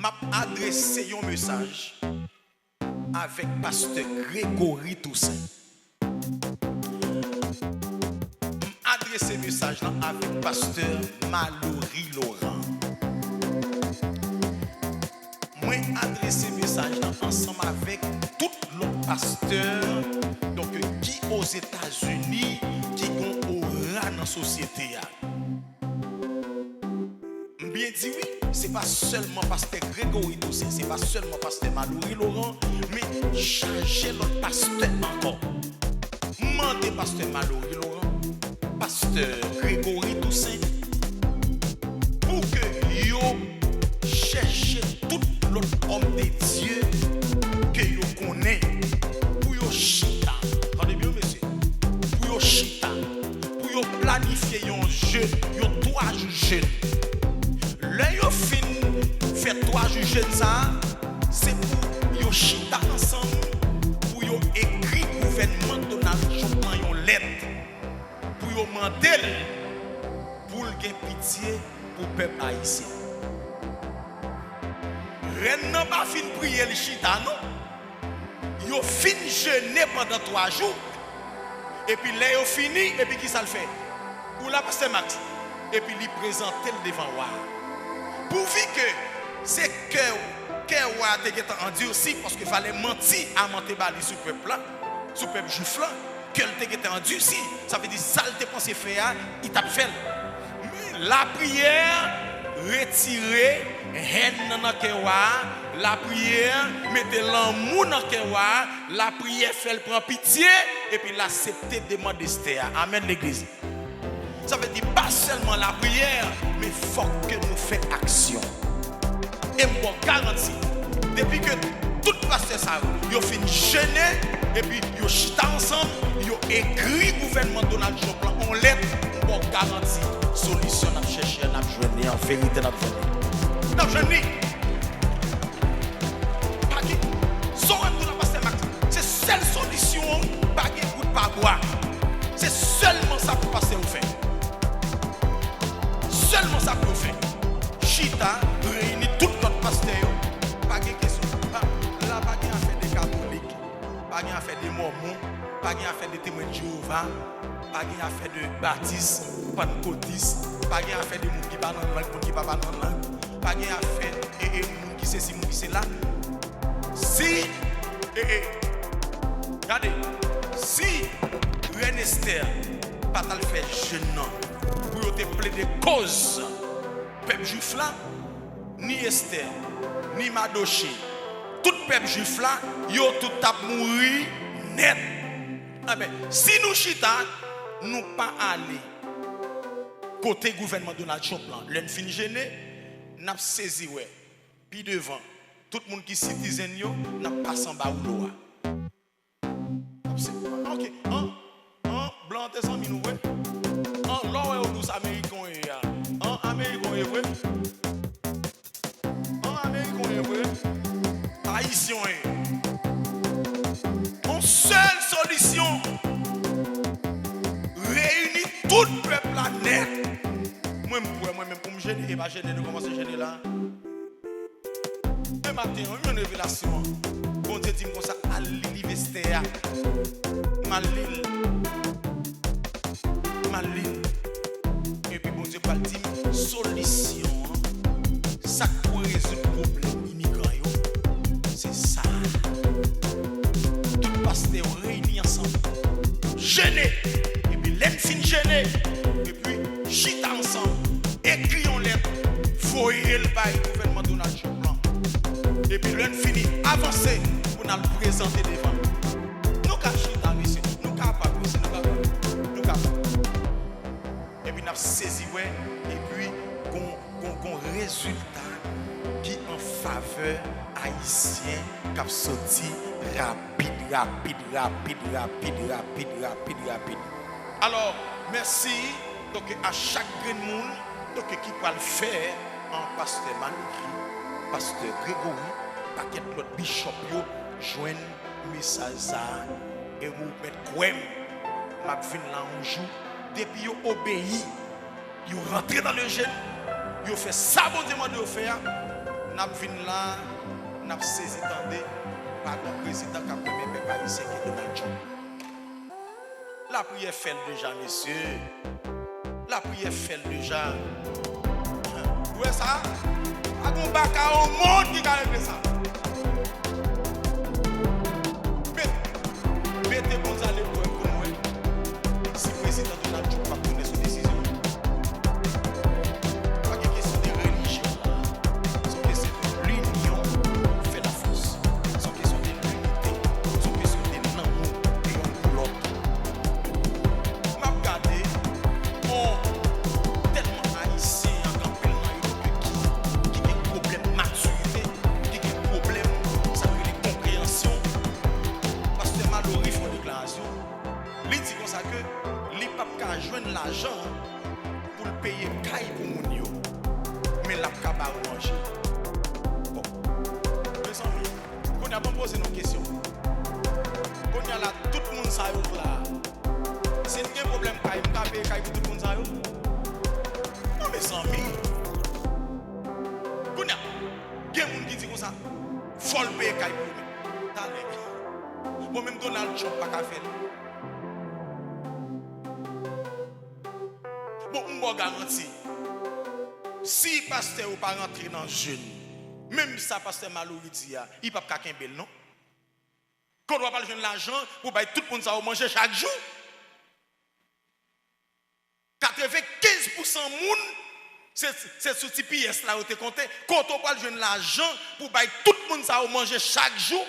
m'a adressé un message avec pasteur Grégory Toussaint. M'a adressé un message là avec pasteur Mallory Laurent. Moi adressé un message là ensemble avec tout l'autre pasteur donc qui aux États-Unis qui ont aura dans la société. Bien dit oui, c'est pas seulement pasteur Grégory Toussaint, c'est pas seulement pasteur Mallory Laurent, mais changer l'autre pasteur encore. Mandez pasteur Mallory Laurent, pasteur Grégory Toussaint, pour que yo cherche tout l'autre homme de Dieu que yo connaît, pour yo chita, regardez bien monsieur, pour yo chita, pour yo planifier un jeu, yo 3 jours jeunes. Là, yo fin fait 3 jours jeunes ça, c'est pour yo chita ensemble, pour yo écrit gouvernement Donald Trump dans une lettre, pour yo mandel, pour le gain pitié pour le peuple haïtien. Ren n'a pas fin prier le chita non, yo fin jeûner pendant 3 jours, et puis là yo fini, et puis qui ça le fait? Ou la pasteur Max, et puis lui présenter le devant moi. Pourvu que c'est que a été endurci parce qu'il fallait mentir à monter bali sur le peuple là, sur le peuple juif là, que le été endurci, ça veut dire ça le pensé faire, il t'a fait. Mais la prière retirer haine dans kewa, la prière mettez l'amour dans kewa, la prière fait le prend pitié et puis l'accepter demander Esther. Amen l'église. Ça veut dire pas seulement la prière, mais il faut que nous fassions action. Et moi, garantis, depuis que tout pasteur ça, ils finissent jeûner, et puis ils chita ensemble, ils écrit gouvernement Donald Trump en lettre, moi garantis, solution à chercher, à jouer, en vérité, à jouer. N'a jeûné. C'est seule solution, pas de goût de pas boire. C'est seulement ça pour passer au fait. Seulement ça peut faire. Chita réunit tout notre pasteur. Pas de question. Là, pas de affaire des catholiques. Pas de affaire des mormons. Pas de affaire des témoins de Jéhovah. Pas de affaire de baptistes, pentecôtistes. Pas de affaire des gens qui parlent en langue, qui ne parlent pas en langue. Pas de affaire des gens qui c'est ci, qui c'est là. Si, regardez, si Reine Esther pas le faire jeune pour te plaider cause peuple juif là, ni Esther, ni Madoché, tout peuple juif là, yo tout a mouru net. Ah ben, si nous chita, nous pas aller côté gouvernement Donald Trump là, l'en fini gêné, n'a saisi ouais, puis devant tout le monde qui citizen yo, n'a pas sans baoulo. OK, blanc t'es sans minou ouais. Là où tous américains et américains et vrai. Américains et vrai. Haïtiens et. Une seule solution. Réunir tout le peuple planète. Moi-même pour me gêner et pas gêner de commencer à gêner là. Le matin, on a une révélation. Bon Dieu dit comme ça à l'université. Malil. Et puis bon Dieu va dire solution. Ça pour résoudre le problème immigrant. C'est ça. Tout pasteur réunis ensemble. Gêner. Et puis l'aide fin gêner. Et puis chita ensemble. Écrions lettre. Foyer le bail gouvernement Donald Trump. Et puis l'aide fini. Avancer pour nous le présenter devant. Nous cachons dans le lycée. Nous capables. Nous capables. Et puis nous avons saisi ouais, et puis qu'on résultat qui en faveur haïtien qui a sorti rapide. Alors merci donc à chaque monde donc qui va le faire en pasteur Mallory, pasteur Grégory, paquet l'autre bishop yo joindre message ça et vous mettre quoi m'a vinn là un jour depuis yo obéi, yo rentré dans le jeûne, yo fait ça bon Dieu de faire, N'a vinn là, n'a saisi tendez par le président qui a premier peuple haïtien qui est Donald Trump. La prière fait déjà, messieurs. La prière fait déjà. Vous voyez ça? A un baka au monde qui a réglé ça. Mettez bon ça les pour moi. Si le président Donald Trump va prendre son décision. Pas de question de religion. C'est question de l'union fait la force. C'est question de l'unité. C'est question de l'amour et de l'autre. M'a regardé, tellement haïtien en campagne qui a un problème maturité, qui a un problème, ça veut dire compréhension. Parce que Mallory font déclaration. Il dit comme ça que les papes qui joignent l'argent pour le payer caille pour mon yo. Mais la pas manger. Bon. Mes amis, on a pas posé nos questions. On y a là tout le monde ça là. C'est un problème caille, on payer caille pour tout le monde ça. Non mes amis. On y a des gens qui disent comme ça. Faut le payer caille pour nous. T'as bon même Donald Trump pas qu'à faire. Bon, on va garantir. Si pasteur ou pas rentrer dans le jeûne, même ça pasteur Mallory dit, il pas qu'à bel non. Quand on va pas jeûne l'argent pour bailler tout le monde ça au manger chaque jour. 95% moun c'est ce type pièce là où tu compté. Quand on va jeûne l'argent pour bailler tout le monde ça au manger chaque jour.